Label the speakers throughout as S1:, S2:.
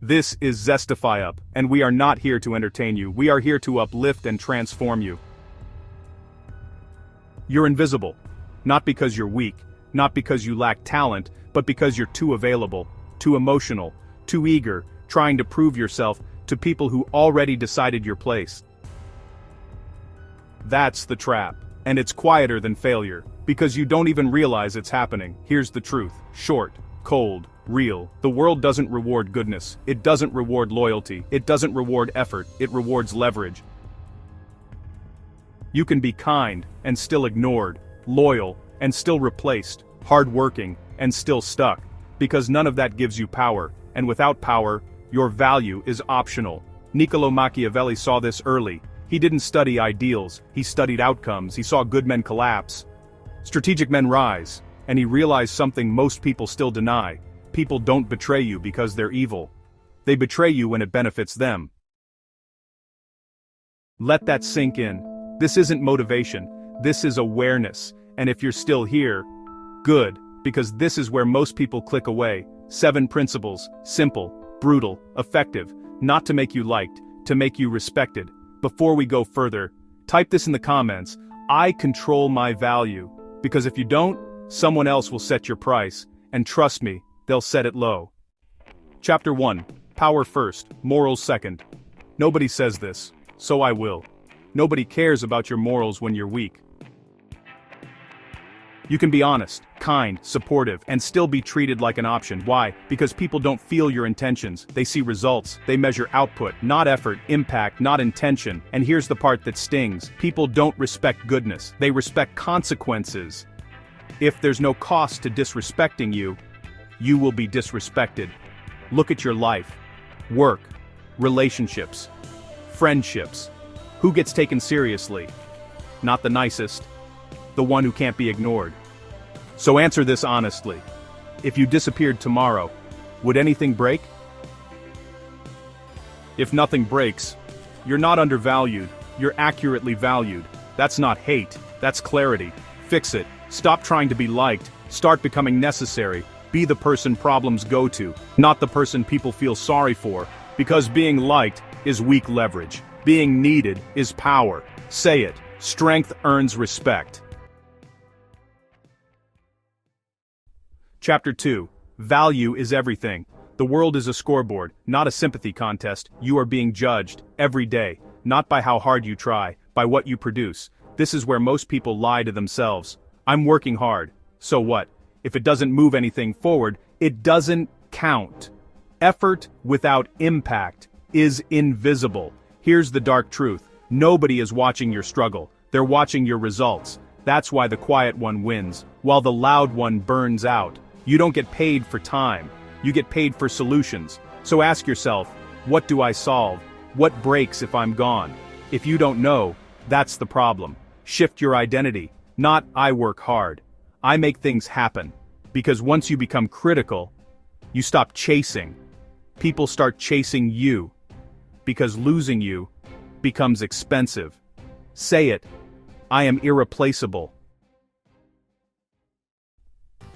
S1: This is ZestifyUp, and we are not here to entertain you, we are here to uplift and transform you. You're invisible. Not because you're weak, not because you lack talent, but because you're too available, too emotional, too eager, trying to prove yourself to people who already decided your place. That's the trap, and it's quieter than failure, because you don't even realize it's happening. Here's the truth: short, cold, real. The world doesn't reward goodness, it doesn't reward loyalty, it doesn't reward effort, it rewards leverage. You can be kind and still ignored, loyal and still replaced, hardworking and still stuck, because none of that gives you power, and without power, your value is optional. Niccolò Machiavelli saw this early. He didn't study ideals, he studied outcomes. He saw good men collapse, strategic men rise, and he realized something most people still deny. People don't betray you because they're evil. They betray you when it benefits them. Let that sink in. This isn't motivation, this is awareness, and if you're still here, good, because this is where most people click away. 7 principles, simple, brutal, effective, not to make you liked, to make you respected. Before we go further, type this in the comments: I control my value, because if you don't, someone else will set your price, and trust me, they'll set it low. Chapter 1. Power first, morals second. Nobody says this, so I will. Nobody cares about your morals when you're weak. You can be honest, kind, supportive, and still be treated like an option. Why? Because people don't feel your intentions, they see results, they measure output, not effort, impact, not intention. And here's the part that stings: people don't respect goodness, they respect consequences. If there's no cost to disrespecting you, you will be disrespected. Look at your life, work, relationships, friendships. Who gets taken seriously? Not the nicest, the one who can't be ignored. So answer this honestly. If you disappeared tomorrow, would anything break? If nothing breaks, you're not undervalued, you're accurately valued. That's not hate, that's clarity. Fix it. Stop trying to be liked, start becoming necessary. Be the person problems go to, not the person people feel sorry for, because being liked is weak leverage. Being needed is power. Say it. Strength earns respect. Chapter 2. Value is everything. The world is a scoreboard, not a sympathy contest. You are being judged, every day, not by how hard you try, by what you produce. This is where most people lie to themselves. I'm working hard. So what? If it doesn't move anything forward, it doesn't count. Effort without impact is invisible. Here's the dark truth: nobody is watching your struggle, they're watching your results. That's why the quiet one wins, while the loud one burns out. You don't get paid for time, you get paid for solutions. So ask yourself, what do I solve? What breaks if I'm gone? If you don't know, that's the problem. Shift your identity, not I work hard. I make things happen. Because once you become critical, you stop chasing. People start chasing you. Because losing you becomes expensive. Say it: I am irreplaceable.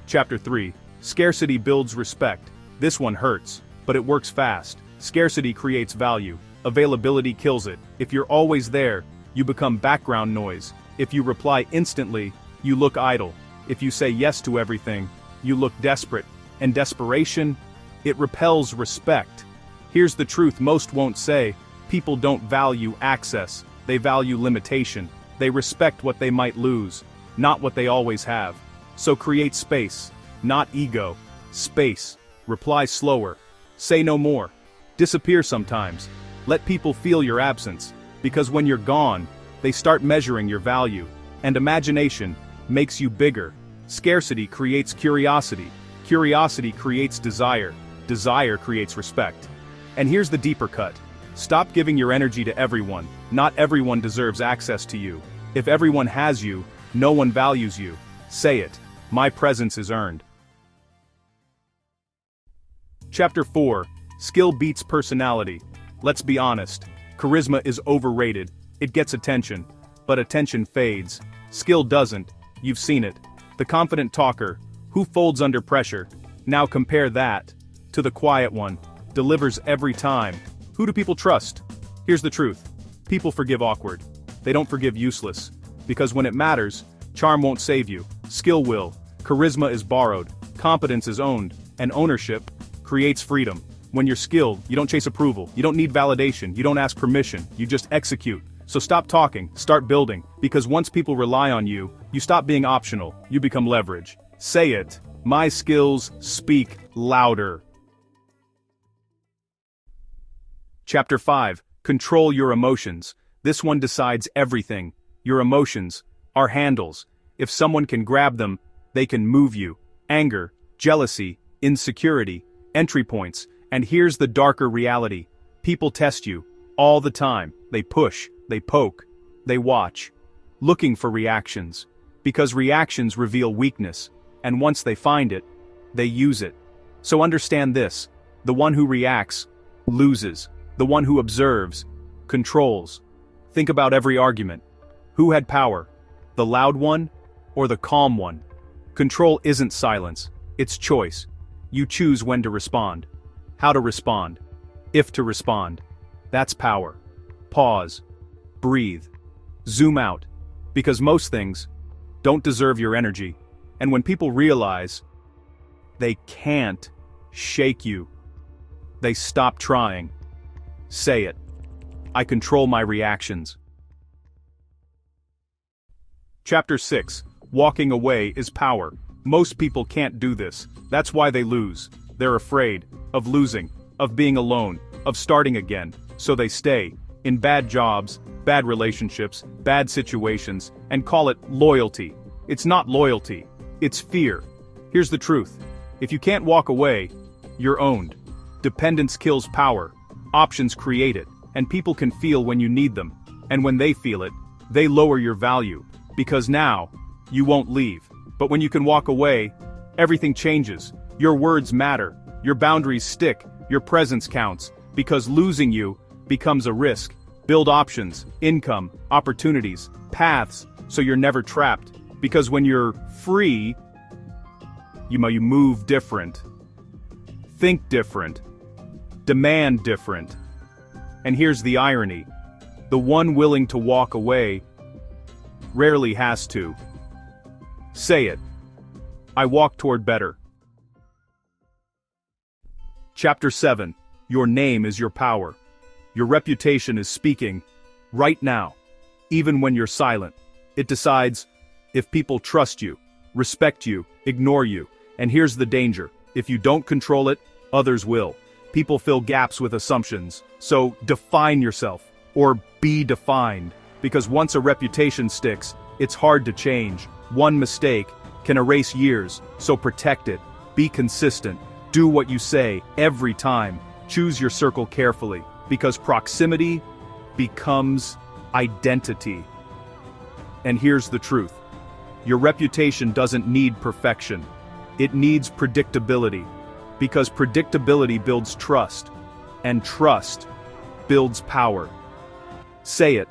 S1: Chapter 3. Scarcity builds respect. This one hurts, but it works fast. Scarcity creates value. Availability kills it. If you're always there, you become background noise. If you reply instantly, you look idle. If you say yes to everything, you look desperate. And desperation, it repels respect. Here's the truth most won't say: people don't value access, they value limitation. They respect what they might lose, not what they always have. So create space, not ego. Space. Reply slower. Say no more. Disappear sometimes. Let people feel your absence, because when you're gone, they start measuring your value. And imagination makes you bigger. Scarcity creates curiosity. Curiosity creates desire. Desire creates respect. And here's the deeper cut: stop giving your energy to everyone. Not everyone deserves access to you. If everyone has you, no one values you. Say it: my presence is earned. Chapter 4. Skill beats personality. Let's be honest, charisma is overrated. It gets attention, but attention fades. Skill doesn't. You've seen it. The confident talker, who folds under pressure. Now compare that to the quiet one, delivers every time. Who do people trust? Here's the truth. People forgive awkward. They don't forgive useless. Because when it matters, charm won't save you. Skill will. Charisma is borrowed. Competence is owned. And ownership creates freedom. When you're skilled, you don't chase approval. You don't need validation. You don't ask permission. You just execute. So stop talking, start building. Because once people rely on you, you stop being optional. You become leverage. Say it. My skills speak louder. Chapter 5. Control your emotions. This one decides everything. Your emotions are handles. If someone can grab them, they can move you. Anger, jealousy, insecurity, entry points. And here's the darker reality. People test you all the time. They push, they poke, they watch, looking for reactions. Because reactions reveal weakness, and once they find it, they use it. So understand this: the one who reacts loses. The one who observes controls. Think about every argument. Who had power? The loud one or the calm one? Control isn't silence, it's choice. You choose when to respond, how to respond, if to respond. That's power. Pause. Breathe. Zoom out. Because most things don't deserve your energy. And when people realize they can't shake you, they stop trying. Say it. I control my reactions. Chapter 6. Walking away is power. Most people can't do this. That's why they lose. They're afraid of losing, of being alone, of starting again. So they stay in bad jobs, bad relationships, bad situations, and call it loyalty. It's not loyalty. It's fear. Here's the truth. If you can't walk away, you're owned. Dependence kills power. Options create it. And people can feel when you need them. And when they feel it, they lower your value. Because now, you won't leave. But when you can walk away, everything changes. Your words matter. Your boundaries stick. Your presence counts. Because losing you becomes a risk. Build options, income, opportunities, paths, so you're never trapped. Because when you're free, you move different. Think different. Demand different. And here's the irony. The one willing to walk away rarely has to. Say it. I walk toward better. Chapter 7. Your name is your power. Your reputation is speaking right now. Even when you're silent, it decides if people trust you, respect you, ignore you. And here's the danger. If you don't control it, others will. People fill gaps with assumptions. So define yourself, or be defined. Because once a reputation sticks, it's hard to change. One mistake can erase years, so protect it. Be consistent. Do what you say every time. Choose your circle carefully, because proximity becomes identity. And here's the truth. Your reputation doesn't need perfection. It needs predictability. Because predictability builds trust, and trust builds power. Say it.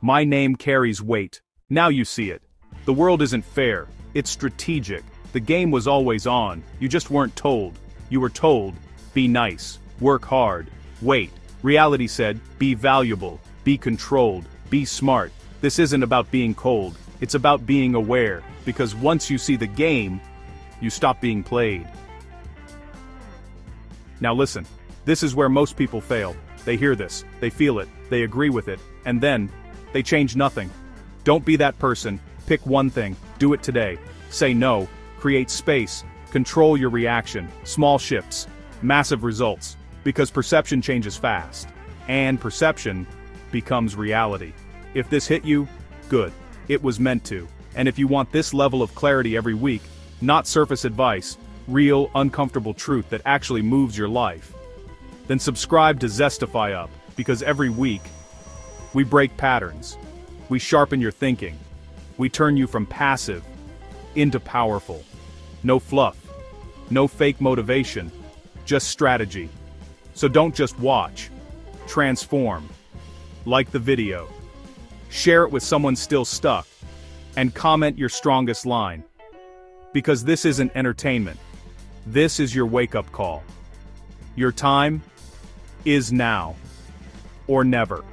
S1: My name carries weight. Now you see it. The world isn't fair. It's strategic. The game was always on. You just weren't told. You were told, be nice, work hard, wait. Reality said, be valuable, be controlled, be smart. This isn't about being cold. It's about being aware. Because once you see the game, you stop being played. Now listen, this is where most people fail. They hear this, they feel it, they agree with it, and then, they change nothing. Don't be that person. Pick one thing, do it today. Say no, create space, control your reaction, small shifts, massive results. Because perception changes fast, and perception becomes reality. If this hit you, good. It was meant to. And if you want this level of clarity every week, not surface advice, real, uncomfortable truth that actually moves your life, then subscribe to ZestifyUp, because every week, we break patterns, we sharpen your thinking, we turn you from passive into powerful. No fluff, no fake motivation, just strategy. So don't just watch, transform. Like the video, share it with someone still stuck, and comment your strongest line. Because this isn't entertainment. This is your wake-up call. Your time is now. Or never.